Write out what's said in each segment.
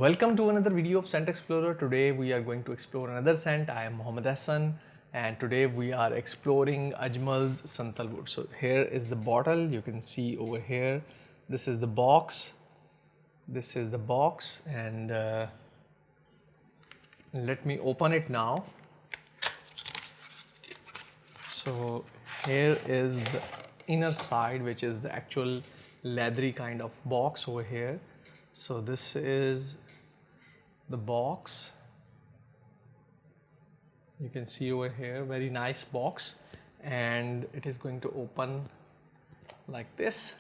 Welcome to another video of Scent Explorer. Today we are going to explore another scent. I am Mohammed Hassan and today we are exploring Ajmal's Santal Wood. So here is the bottle, you can see over here. This is the box. This is the box and let me open it now. So here is the inner side, which is the actual leathery kind of box over here. So this is the box. You can see over here, very nice box, and it is going to open like this.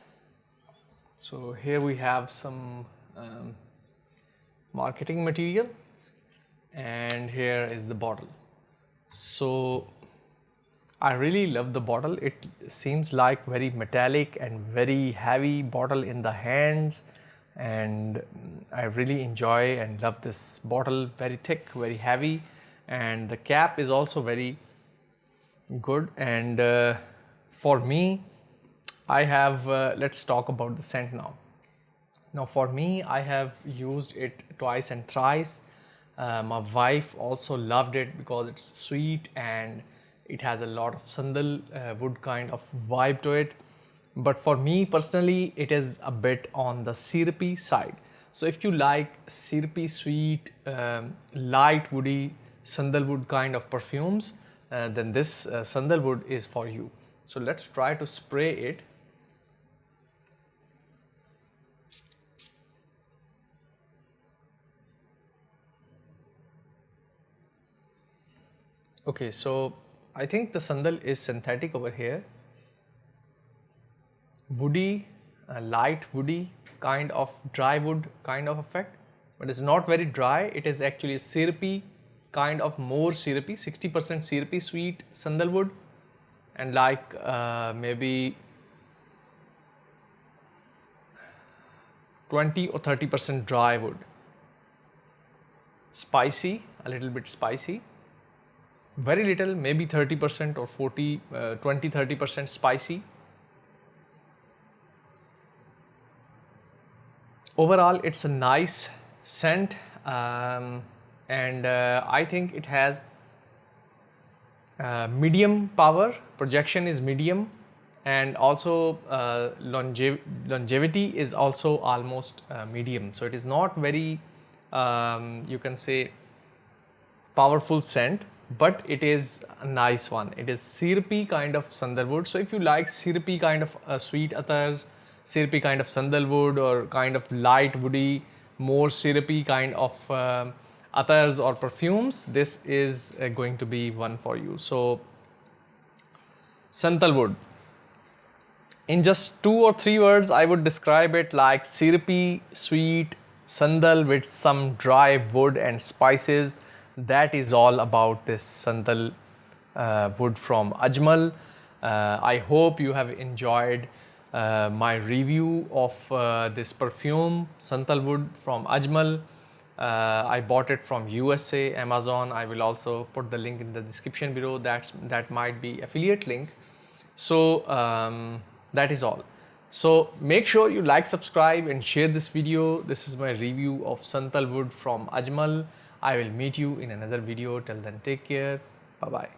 So here we have some marketing material and here is the bottle. So I really love the bottle. It seems like very metallic and very heavy bottle in the hands, and I really enjoy and love this bottle. Very thick, very heavy, and the cap is also very good. And for me, I have let's talk about the scent now. Now for me, I have used it twice and thrice. My wife also loved it because it's sweet and it has a lot of sandal wood kind of vibe to it. But for me personally, it is a bit on the syrupy side. So if you like syrupy, sweet, light woody sandalwood kind of perfumes, then this sandalwood is for you. So let's try to spray it. Okay, so I think the sandal is synthetic over here. Woody, light woody kind of dry wood kind of effect, but it's not very dry. It is actually a syrupy kind of, more syrupy, 60% syrupy sweet sandalwood, and like maybe 20 or 30% dry wood. Spicy, a little bit spicy, very little, maybe 30% or 20-30% spicy. Overall, it's a nice scent, and I think it has medium power, projection is medium, and also longevity is also almost medium. So it is not very, you can say, powerful scent, but it is a nice one. It is syrupy kind of sandalwood. So if you like syrupy kind of sweet athars, syrupy kind of sandalwood, or kind of light woody, more syrupy kind of athars or perfumes, this is going to be one for you. So Santal Wood, in just 2 or 3 words, I would describe it like syrupy sweet sandal with some dry wood and spices. That is all about this Santal wood from Ajmal. I hope you have enjoyed my review of this perfume Santal Wood from Ajmal. I bought it from USA, Amazon. I will also put the link in the description below. That might be affiliate link. So that is all. So make sure you like, subscribe and share this video. This is my review of Santal Wood from Ajmal. I will meet you in another video. Till then, take care. Bye bye.